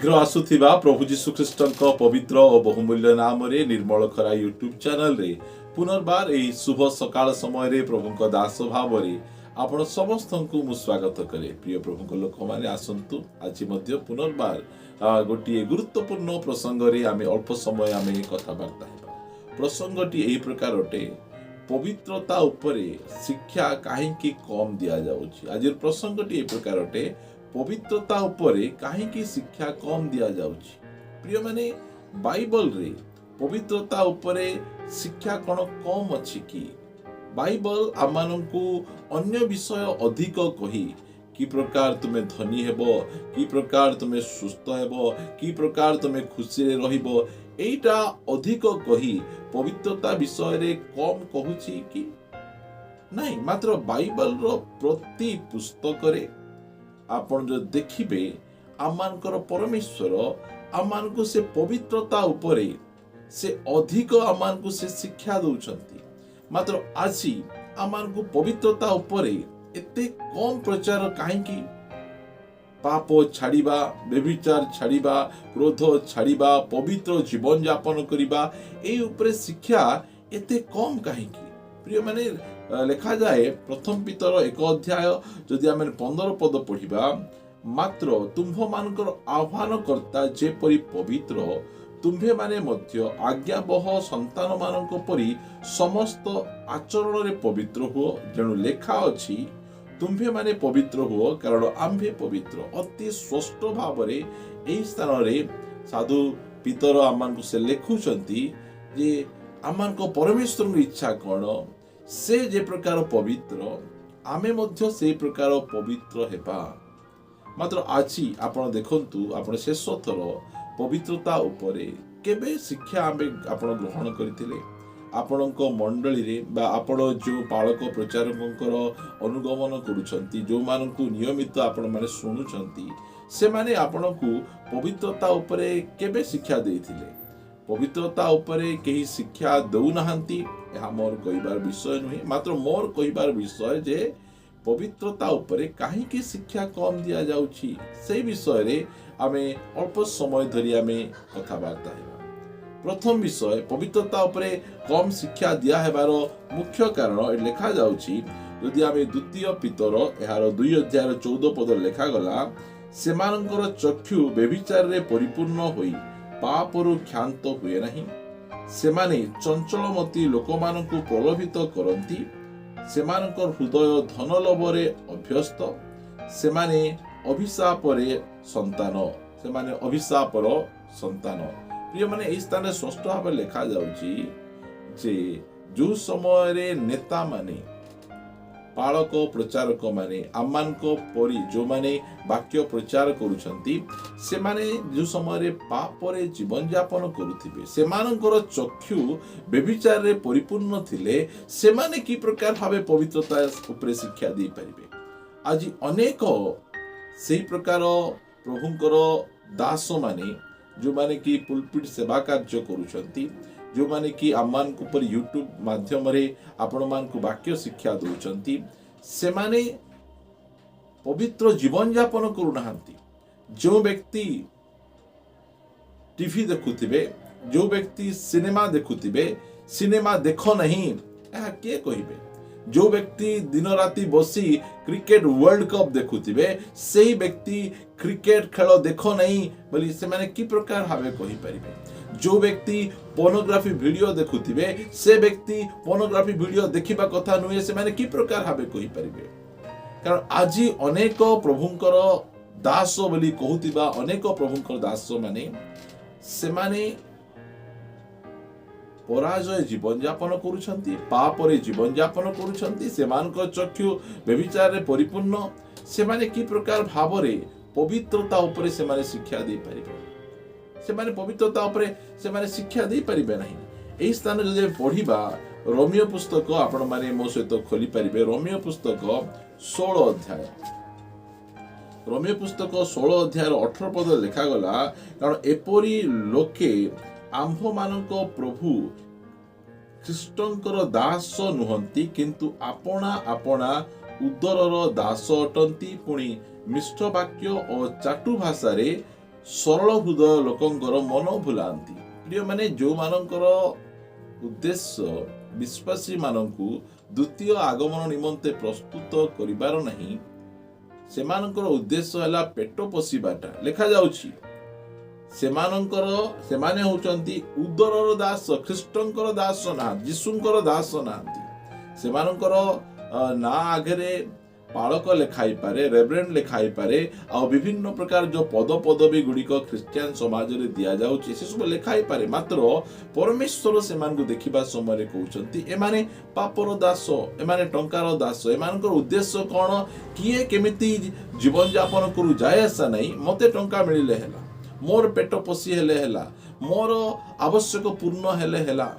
शीघ्र आसुथिबा प्रभु जीशु ख्रीष्टक पवित्र और बहुमूल्य नाम रे निर्मल खरा यूट्यूब चैनल रे पुनर्बार एही शुभ सकाळ समय रे प्रभुक दास भाव रे आपण समस्त को मु स्वागत करे। प्रिय प्रभुक लोक माने आसंतु आज मध्य पुनर्बार गोटे गुरुत्वपूर्ण प्रसंग रे आमे अल्प समय आमे कथाबार्ता हेबा। प्रसंगटी एही प्रकार अटे, पवित्रता उपरे शिक्षा काहेकि कम दिया जाउछि। आज प्रसंगटी एही प्रकार अटे, पवित्रता उपरे काहेकि शिक्षा कम दिया जाउछि। प्रिय माने बाइबल रे पवित्रता उपरे शिक्षा कोन कम अछि कि? बाइबल आमानंकु अन्य विषय अधिक कही कि प्रकार तुमे धनी हेबो, कि प्रकार तुमे सुस्थ हेबो, कि प्रकार तुमे खुशी रे रहिबो, एटा अधिक कही पवित्रता विषय रे कम कहूछि कि नहीं। मात्र बाइबल रो प्रति पुस्तक रे आपण जो देखिबे आमानकर परमेश्वर आमानकु से पवित्रता उपरे से अधिक आमानकु से शिक्षा दउछंती। मात्र आसी आमानकु पवित्रता उपरे एते कम प्रचार काहेकि? पाप छाड़िबा, व्यभिचार छाड़िबा, क्रोध छाड़िबा, पवित्र जीवन यापन करिबा, ए उपरे शिक्षा एते कम काहेकि? प्रिय माने लेखा जाए प्रथम पितर 1 अध्याय जदि आमे 15 पद पढ़िबा, मात्र तुम्भ मानकर आह्वान करता जेपरि पवित्र, तुम्भे माने मध्य आज्ञाबह संतान मानक परि समस्त आचरण रे पवित्र हुओ। जेणु लेखा अछि, तुम्भे माने पवित्र हुओ कारण आम्भे पवित्र। अति स्पष्ट भाव रे एही स्थान रे साधु पितर आमानकु से लेखुचंती जे आमानक परमेश्वर इच्छा कोन, से जे प्रकार पवित्र आमे मध्य से प्रकार पवित्र हेबा। मात्र आछि आपण देखंतु, आपण शेष थर पवित्रता उपरे केबे शिक्षा आमे आपण ग्रहण करथिले? आपणक मंडली रे बा आपण जो पालक प्रचारकंकर अनुगमन करूछंती, जो मानकु नियमित आपण माने सुनुछंती, से माने आपणकु पवित्रता उपरे केबे शिक्षा देथिले? पवित्रता उपरे केही शिक्षा दउ नहांती। यह मोर कहिबार विषय नुहे, मात्र मोर कहिबार विषय जे पवित्रता उपरे काहेकि शिक्षा कम दिया जाउछि, से विषय रे आमे अल्प समय धरि आमे कथाबार्ता हेबा। प्रथम विषय, पवित्रता उपरे कम शिक्षा दिया हेबार मुख्य कारण लेखा जाउछि। यदि आमे द्वितीय पितर एहार 2 अध्याय 14 पद लेखा गला, सेमानकर चक्षु व्यभिचार रे परिपूर्ण होई पापरु क्षांत हुए नहीं। सेमाने चंचलमती लोकमानंकु प्रलोभित करंती, सेमानकर हृदय धन लोभरे अभ्यस्त, सेमाने अभिशापरे संतान, सेमाने अभिशापर संतान। प्रिय माने एई स्थान स्पष्ट भाव लेखा जाउची जे जो समय रे नेता माने, पालक प्रचारक माने, आमानको परि जो माने वाक्य प्रचार करूछंती, से माने जो समय रे पाप रे जीवन यापन करूथिबे, सेमानकर चक्षु व्यभिचार रे परिपूर्ण थिले, से माने की प्रकार भावे पवित्रता उपरे शिक्षा दै परिबे? आज अनेक सेही प्रकार प्रभुंकर दास माने जो माने की पुलपिट सेवा कार्य करूछंती, जो माने कि आमान को पर यूट्यूब माध्यम रे आपण मान को वाक्य शिक्षा दउचंती, से माने पवित्र जीवन यापन करू नहांती। जो व्यक्ति टीवी देखुथिबे, जो व्यक्ति सिनेमा देखुथिबे, सिनेमा देखो नहीं एहा के कहिबे? जो व्यक्ति दिन राति बसी क्रिकेट वर्ल्ड कप देखुथिबे, सेही व्यक्ति क्रिकेट खेल देखो नहीं बोली से माने की प्रकार भावे कहि परिबे? जो व्यक्ति पोर्नोग्राफी वीडियो देखुथिबे, से व्यक्ति पोर्नोग्राफी वीडियो देखिबा कथा नुहे, से माने की प्रकार भावे कहि परिबे? कारण आज अनेक प्रभुंकर दास बोली कहूतिबा अनेक प्रभुंकर दास माने से माने पराजय जीवन यापन करूछंती, पाप रे जीवन यापन करूछंती, सेमानकर चक्षु व्यभिचार रे परिपूर्ण, से माने की प्रकार भाव रे पवित्रता उपरे से माने शिक्षा दे परिबे? से माने पवित्रता उपरे से माने शिक्षा दे परिबे नहीं। एही स्थान जदि पढ़िबा रोमियो पुस्तक आपण माने मो सहित खोली परिबे। रोमियो पुस्तक 16 अध्याय, रोमियो पुस्तक 16 अध्याय 18 पद लेखा गला, कारण एपरी लोके आम्भ मानक प्रभु ख्रीष्टंकर दास नुहंती, किंतु आपणा आपणा उदरर दास अटंती, पुणी मिष्ट वाक्य और चाटु भाषा रे ସରଳ ହୃଦୟ ଲୋକଙ୍କର ମନ ଭୁଲାନ୍ତି। ପ୍ରିୟ ମାନେ, ଯୋଉମାନଙ୍କର ଉଦ୍ଦେଶ୍ୟ ବିଶ୍ୱାସୀ ମାନଙ୍କୁ ଦ୍ୱିତୀୟ ଆଗମନ ନିମନ୍ତେ ପ୍ରସ୍ତୁତ କରିବାର ନାହିଁ, ସେମାନଙ୍କର ଉଦ୍ଦେଶ୍ୟ ହେଲା ପେଟ ପୋଷିବାଟା। ଲେଖାଯାଉଛି ସେମାନେ ହେଉଛନ୍ତି ଉଦରର ଦାସ, ଖ୍ରୀଷ୍ଟଙ୍କର ଦାସ ନାହାନ୍ତି, ଯୀଶୁଙ୍କର ଦାସ ନାହାନ୍ତି। ସେମାନଙ୍କର ନାଁ ଆଗରେ ପାଳକ ଲେଖା ହେଇପାରେ, ରେଭରେଣ୍ଡ ଲେଖା ହେଇପାରେ, ଆଉ ବିଭିନ୍ନ ପ୍ରକାର ଯୋଉ ପଦପଦବୀ ଗୁଡ଼ିକ ଖ୍ରୀଷ୍ଟିଆନ ସମାଜରେ ଦିଆଯାଉଛି ସେସବୁ ଲେଖା ହେଇପାରେ। ମାତ୍ର ପରମେଶ୍ୱର ସେମାନଙ୍କୁ ଦେଖିବା ସମୟରେ କହୁଛନ୍ତି ଏମାନେ ପାପର ଦାସ, ଏମାନେ ଟଙ୍କାର ଦାସ। ଏମାନଙ୍କର ଉଦ୍ଦେଶ୍ୟ କ'ଣ? କିଏ କେମିତି ଜୀବନଯାପନ କରୁ ଯାଏ ଆସା ନାହିଁ, ମତେ ଟଙ୍କା ମିଳିଲେ ହେଲା, ମୋର ପେଟ ପୋଷି ହେଲେ ହେଲା, ମୋର ଆବଶ୍ୟକ ପୂର୍ଣ୍ଣ ହେଲେ ହେଲା।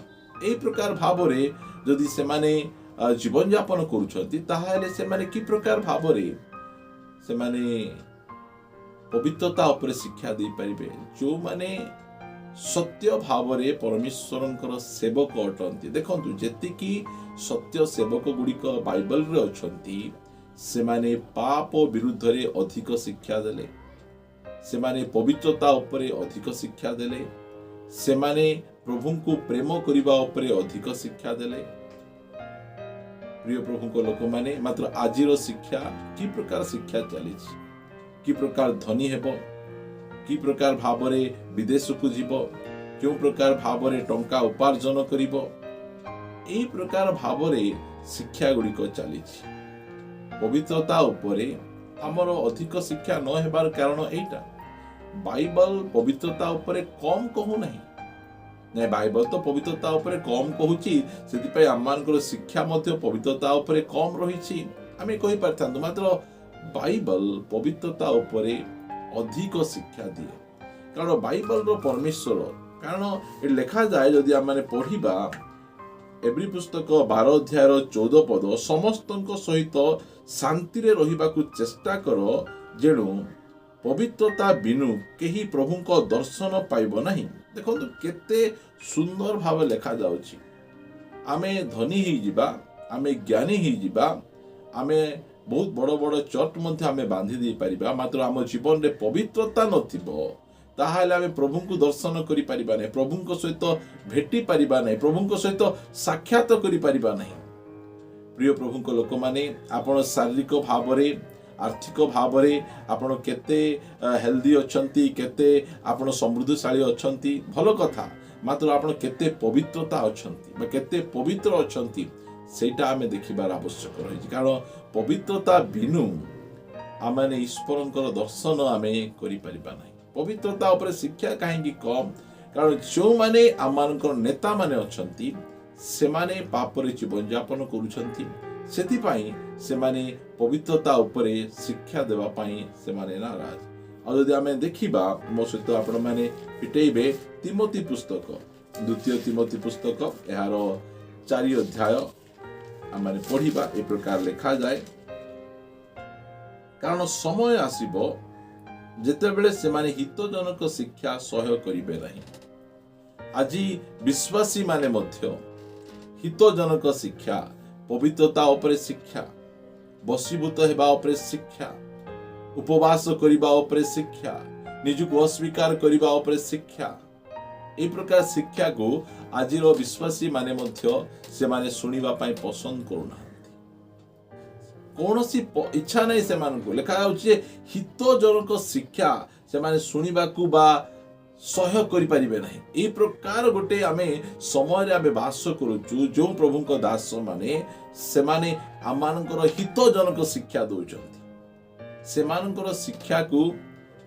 ଏହି ପ୍ରକାର ଭାବରେ ଯଦି ସେମାନେ ଜୀବନଯାପନ କରୁଛନ୍ତି, ତାହେଲେ ସେମାନେ କି ପ୍ରକାର ଭାବରେ ସେମାନେ ପବିତ୍ରତା ଉପରେ ଶିକ୍ଷା ଦେଇପାରିବେ? ଯୋଉମାନେ ସତ୍ୟ ଭାବରେ ପରମେଶ୍ୱରଙ୍କର ସେବକ ଅଟନ୍ତି। ଦେଖନ୍ତୁ, ଯେତିକି ସତ୍ୟ ସେବକ ଗୁଡ଼ିକ ବାଇବଲରେ ଅଛନ୍ତି, ସେମାନେ ପାପ ବିରୁଦ୍ଧରେ ଅଧିକ ଶିକ୍ଷା ଦେଲେ, ସେମାନେ ପବିତ୍ରତା ଉପରେ ଅଧିକ ଶିକ୍ଷା ଦେଲେ, ସେମାନେ ପ୍ରଭୁଙ୍କୁ ପ୍ରେମ କରିବା ଉପରେ ଅଧିକ ଶିକ୍ଷା ଦେଲେ। ପ୍ରିୟ ପ୍ରଭୁଙ୍କ ଲୋକମାନେ, ମାତ୍ର ଆଜିର ଶିକ୍ଷା କି ପ୍ରକାର ଶିକ୍ଷା ଚାଲିଛି? କି ପ୍ରକାର ଧନୀ ହେବ, କି ପ୍ରକାର ଭାବରେ ବିଦେଶକୁ ଯିବ, କେଉଁ ପ୍ରକାର ଭାବରେ ଟଙ୍କା ଉପାର୍ଜନ କରିବ, ଏହି ପ୍ରକାର ଭାବରେ ଶିକ୍ଷା ଗୁଡ଼ିକ ଚାଲିଛି। ପବିତ୍ରତା ଉପରେ ଆମର ଅଧିକ ଶିକ୍ଷା ନ ହେବାର କାରଣ ଏଇଟା। ବାଇବଲ ପବିତ୍ରତା ଉପରେ କମ୍ କହୁନାହିଁ। ନାଇଁ, ବାଇବଲ ତ ପବିତ୍ରତା ଉପରେ କମ୍ କହୁଛି, ସେଥିପାଇଁ ଆମମାନଙ୍କର ଶିକ୍ଷା ମଧ୍ୟ ପବିତ୍ରତା ଉପରେ କମ୍ ରହିଛି ଆମେ କହିପାରିଥାନ୍ତୁ। ମାତ୍ର ବାଇବଲ ପବିତ୍ରତା ଉପରେ ଅଧିକ ଶିକ୍ଷା ଦିଏ, କାରଣ ବାଇବଲର ପରମେଶ୍ୱର, କାରଣ ଏଠି ଲେଖାଯାଏ, ଯଦି ଆମେ ପଢିବା ଏବ୍ରୀ ପୁସ୍ତକ 12 ଅଧ୍ୟାୟର 14 ପଦ, ସମସ୍ତଙ୍କ ସହିତ ଶାନ୍ତିରେ ରହିବାକୁ ଚେଷ୍ଟା କର, ଯେଣୁ ପବିତ୍ରତା ବିନୁ କେହି ପ୍ରଭୁଙ୍କ ଦର୍ଶନ ପାଇବ ନାହିଁ। ଦେଖନ୍ତୁ କେତେ ସୁନ୍ଦର ଭାବେ ଲେଖାଯାଉଛି। ଆମେ ଧନୀ ହେଇଯିବା, ଆମେ ଜ୍ଞାନୀ ହେଇଯିବା, ଆମେ ବହୁତ ବଡ଼ ବଡ଼ ଚର୍ଚ୍ଚ ମଧ୍ୟ ଆମେ ବାନ୍ଧି ଦେଇପାରିବା, ମାତ୍ର ଆମ ଜୀବନରେ ପବିତ୍ରତା ନଥିବ, ତାହେଲେ ଆମେ ପ୍ରଭୁଙ୍କୁ ଦର୍ଶନ କରିପାରିବା ନାହିଁ, ପ୍ରଭୁଙ୍କ ସହିତ ଭେଟି ପାରିବା ନାହିଁ, ପ୍ରଭୁଙ୍କ ସହିତ ସାକ୍ଷାତ କରିପାରିବା ନାହିଁ। ପ୍ରିୟ ପ୍ରଭୁଙ୍କ ଲୋକମାନେ, ଆପଣ ଶାରୀରିକ ଭାବରେ, ଆର୍ଥିକ ଭାବରେ ଆପଣ କେତେ ହେଲ୍ଦି ଅଛନ୍ତି, କେତେ ଆପଣ ସମୃଦ୍ଧିଶାଳୀ ଅଛନ୍ତି, ଭଲ କଥା। ମାତ୍ର ଆପଣ କେତେ ପବିତ୍ରତା ଅଛନ୍ତି ବା କେତେ ପବିତ୍ର ଅଛନ୍ତି, ସେଇଟା ଆମେ ଦେଖିବାର ଆବଶ୍ୟକ ରହିଛି। କାରଣ ପବିତ୍ରତା ବିନୁ ଆମେ ଈଶ୍ୱରଙ୍କର ଦର୍ଶନ ଆମେ କରିପାରିବା ନାହିଁ। ପବିତ୍ରତା ଉପରେ ଶିକ୍ଷା କାହିଁକି କମ୍? କାରଣ ଯେଉଁମାନେ ଆମମାନଙ୍କର ନେତାମାନେ ଅଛନ୍ତି, ସେମାନେ ପାପରେ ଜୀବନଯାପନ କରୁଛନ୍ତି, ସେଥିପାଇଁ ସେମାନେ ପବିତ୍ରତା ଉପରେ ଶିକ୍ଷା ଦେବା ପାଇଁ ସେମାନେ ନାରାଜ। ଆଉ ଯଦି ଆମେ ଦେଖିବା, ମୋ ସହିତ ଆପଣମାନେ ଫିଟେଇବେ ତିମୋଥୀ ପୁସ୍ତକ, ଦ୍ୱିତୀୟ ତିମୋଥୀ ପୁସ୍ତକ, ଏହାର 4 ଅଧ୍ୟାୟ ଆମେ ପଢିବା। ଏ ପ୍ରକାର ଲେଖାଯାଏ, କାରଣ ସମୟ ଆସିବ ଯେତେବେଳେ ସେମାନେ ହିତଜନକ ଶିକ୍ଷା ସହ୍ୟ କରିବେ ନାହିଁ। ଆଜି ବିଶ୍ୱାସୀ ମାନେ ମଧ୍ୟ ହିତଜନକ ଶିକ୍ଷା, ପବିତ୍ରତା ଉପରେ ଶିକ୍ଷା, ବଶୀଭୂତ ହେବା ଉପରେ ଶିକ୍ଷା, ଉପବାସ କରିବା ଉପରେ ଶିକ୍ଷା, ନିଜକୁ ଅସ୍ୱୀକାର କରିବା ଉପରେ ଶିକ୍ଷା, এই ପ୍ରକାର ଶିକ୍ଷାକୁ ଆଜିର ବିଶ୍ୱାସୀ ମାନେ ମଧ୍ୟ ସେମାନେ ଶୁଣିବା ପାଇଁ ପସନ୍ଦ କରୁନାହାନ୍ତି। କୌଣସି ଇଚ୍ଛା ନାହିଁ ସେମାନଙ୍କୁ। ଲେଖାଯାଉଛି ଯେ ହିତଜନକ ଶିକ୍ଷା ସେମାନେ ଶୁଣିବାକୁ ବା ସହ୍ୟ କରିପାରିବେ ନାହିଁ। ଏହି ପ୍ରକାର ଗୋଟେ ଆମେ ସମୟରେ ଆମେ ବାସ କରୁଛୁ, ଯେଉଁ ପ୍ରଭୁଙ୍କ ଦାସ ମାନେ ସେମାନେ ଆମମାନଙ୍କର ହିତଜନକ ଶିକ୍ଷା ଦଉଛନ୍ତି, ସେମାନଙ୍କର ଶିକ୍ଷାକୁ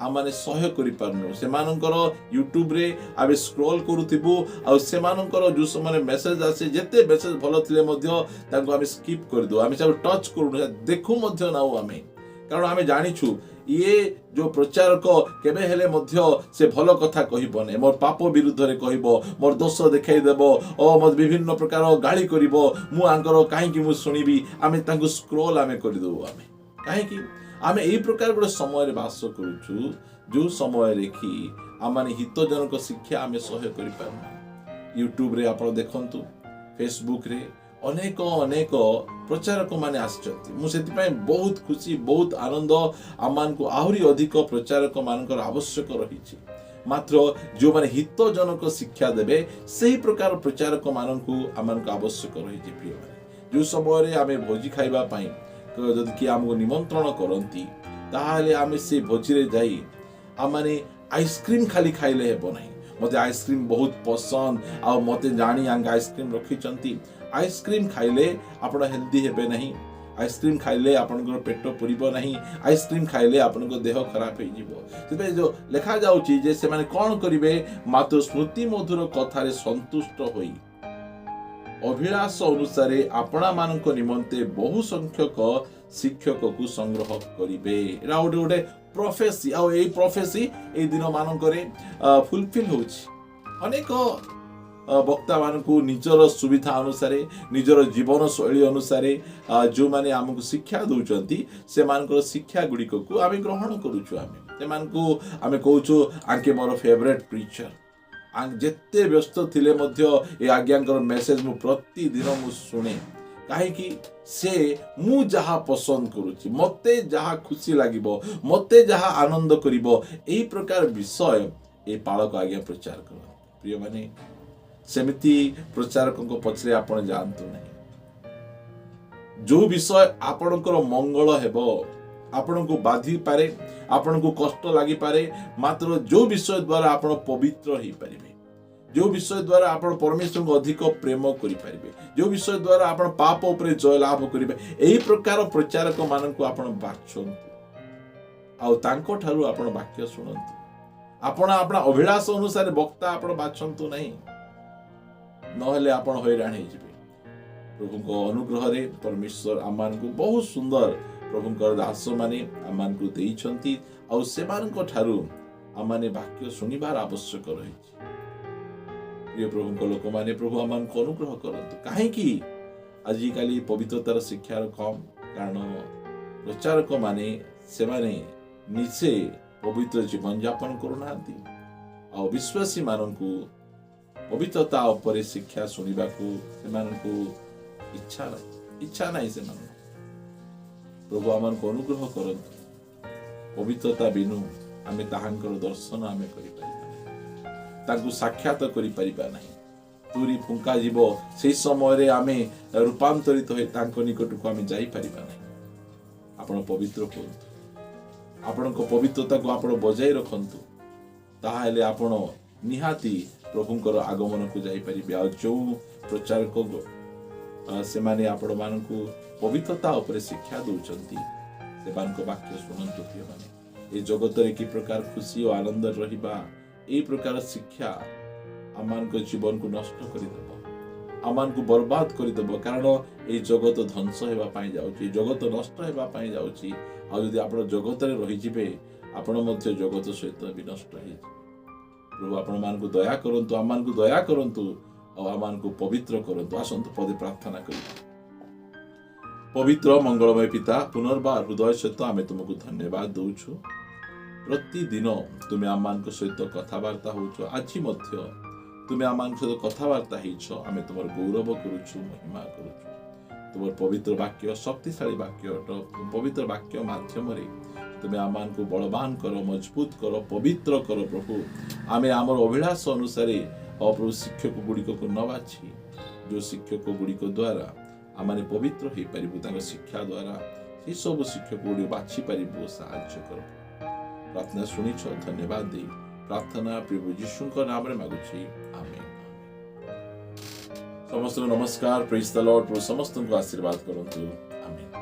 ଆମେ ସହ୍ୟ କରିପାରୁନୁ। ସେମାନଙ୍କର ୟୁଟ୍ୟୁବରେ ଆମେ ସ୍କ୍ରୋଲ କରୁଥିବୁ, ଆଉ ସେମାନଙ୍କର ଯେଉଁ ସମୟରେ ମେସେଜ ଆସେ, ଯେତେ ମେସେଜ ଭଲ ଥିଲେ ମଧ୍ୟ ତାଙ୍କୁ ଆମେ ସ୍କିପ୍ କରିଦେଉ, ଆମେ ତାକୁ ଟଚ୍ କରୁନୁ, ଦେଖୁ ମଧ୍ୟ ନାଉ ଆମେ। କାରଣ ଆମେ ଜାଣିଛୁ ଇଏ ଯେଉଁ ପ୍ରଚାରକ କେବେ ହେଲେ ମଧ୍ୟ ସେ ଭଲ କଥା କହିବ ନାହିଁ, ମୋର ପାପ ବିରୁଦ୍ଧରେ କହିବ, ମୋର ଦୋଷ ଦେଖାଇଦେବ, ଓ ମୋତେ ବିଭିନ୍ନ ପ୍ରକାର ଗାଳି କରିବ, ମୁଁ ଆଙ୍କର କାହିଁକି ମୁଁ ଶୁଣିବି। ଆମେ ତାଙ୍କୁ ସ୍କ୍ରୋଲ ଆମେ କରିଦେବୁ। ଆମେ କାହିଁକି ଆମେ ଏହି ପ୍ରକାର ଗୋଟେ ସମୟରେ ବାସ କରୁଛୁ, ଯେଉଁ ସମୟରେ କି ଆମେ ହିତଜନକ ଶିକ୍ଷା ଆମେ ସହ୍ୟ କରିପାରୁନା। ୟୁଟ୍ୟୁବରେ ଆପଣ ଦେଖନ୍ତୁ, ଫେସବୁକରେ अनेक अनेक प्रचारक माने आछंती मु सेति पय बहुत खुशी बहुत आनंद आमान को आहुरी अधिक प्रचारक मानकर आवश्यक रही मात्र जो माने हितजनक शिक्षा देबे सही प्रकार प्रचारक माननकु आमान आवश्यक रही प्रिय माने जो समय आमे भोजी खाइबा पई जदि कि हमको निमंत्रण करंती ताहाले आमे से भोजी रे जाई आमाने आइसक्रीम खाली खाइले हेबो नाही मते आइसक्रीम बहुत पसंद आ मते जानी आंग आइसक्रीम रखी चंती आइसक्रीम खाइले आपण हेल्दी हेबे नहीं आइसक्रीम खाइले आपनकर पेट पुरिबो नहीं आइसक्रीम खाइले आपनको देह खराब हो जिवो सेबे जो लिखा जाउची जे से माने कोन करिवे मात्र स्मृति मधुर कथारे संतुष्ट होई अभिलाष अनुसार आपणा मानक निमंते बहु संख्यक शिक्षक को संग्रह करिवे एरा गोटे प्रोफेसी आ ए प्रोफेसी ए दिन मानकरे फुलफिल होछि अनेक वक्ता मानकु निजर सुविधा अनुसार निजर जीवन शैली अनुसार जो माने हमकु शिक्षा दउचंती से मानकर शिक्षा गुडी को आमे ग्रहण करूछु आमे से मानकु आमे कहूछु आंके मोर फेवरेट प्रीचर आंग जेते व्यस्त थिले मध्य ए आज्ञांकर मेसेज मु प्रतिदिन मु सुने काहे कि से मु जहा पसंद करूची मते जहा खुशी लागिबो मते जहा आनंद करिवो एई प्रकार विषय ए पालक आज्ञा प्रचार कर प्रिय माने सेमिति प्रचारक पछरे आपण जानतु नहीं जो विषय आपणकर मंगल हेबो आपनको बाधी पारे आपनको कष्ट लागि पारे मात्र जो विषय द्वारा आपण पवित्र ही परिबे जो विषय द्वारा आपण परमेश्वर को अधिक प्रेम करि परिबे जो विषय द्वारा आपण पाप ऊपर जय लाभ करिबे एही प्रकार प्रचारक माननकु आपण बाछंतु आ तांको ठारू आपण वाक्य सुनंतु आपण आपणा अभिलाष अनुसार वक्ता आपण बाछंतु नहीं नहले आपण हैरान हे जिवे प्रभु को अनुग्रह रे परमेश्वर आमान को बहुत सुंदर प्रभु को दास माने आमान को देइछंती आ सेमानक ठारू आमाने वाक्य सुनिबार आवश्यक रही प्रिय प्रभु को लोक माने प्रभु आमान को अनुग्रह करंतु काहे कि आजि काली पवित्रतार शिक्षार कम कारण प्रचारक माने से माने निसे पवित्र जीवन यापन करूनांती आ विश्वासी माननकु पवित्रता उपरे शिक्षा सुनिबा को सेमानकु इच्छा नहीं से मान प्रभु आमान को अनुग्रह करंतु पवित्रता बिनु आमे ताहांकर दर्शन आमे करि परिबा ताकु साक्षात करि परिबा नहीं तुरी फुंका जीवो सेही समय रे आमे रूपांतरित होय तांको निकट को आमे जाई परिबा नहीं आपण पवित्र होतु आपण को पवित्रता को आपण बजाय रखंतु ताहाले आपण निहाती प्रभुंकर आगमन को जाई परिबे आ जो प्रचारक से माने आपण मानकु पवित्रता ऊपर शिक्षा दउचंती से मानक वाक्य सुनंतु प्रिय माने ए जगत रे की प्रकार खुशी और आनंद रहिबा ए प्रकार शिक्षा आमान को जीवन को नष्ट करि देबो आमान को बर्बाद करि देबो कारण ए जगत ध्वंस हेबा पाई जाउची जगत नष्ट हेबा पाई जाउची आ यदि आपण जगत रे रहि जिवे आपण मध्य जगत सहित विनष्ट हे प्रभु आपण मान को दया करंतु आमान को दया करंतु और आमान को पवित्र करंतु आसंतु पदे प्रार्थना करिबा पवित्र मंगलमय पिता पुनर्बार हृदय सहित आमे तुमको धन्यवाद दउछु प्रतिदिन तुमे आमान को सहित कथावार्ता होछो आज मध्य तुमे आमान सहित कथावार्ता हिछो आमे तुमर गौरव करूछु महिमा करूछु तुमर पवित्र वाक्य शक्तिशाली वाक्य पवित्र वाक्य माध्यम रे तुमे आमान को बलवान करो मजबूत करो पवित्र करो प्रभु आमे आमर अभिलाष अनुसार प्रभु शिक्षक गुड़िक को न बाछी जो शिक्षक गुड़िक द्वारा आमाने पवित्र हो पार शिक्षा द्वारा ये सब शिक्षक गुड़ी बाछी पार साहाय्य कर प्रार्थना शुणी धन्यवाद दे प्रार्थना प्रभु यीशु नाम रे मागुछि आमेन समस्त नमस्कार प्रेज द लॉर्ड प्रभु समस्त को आशीर्वाद करंतु आमेन।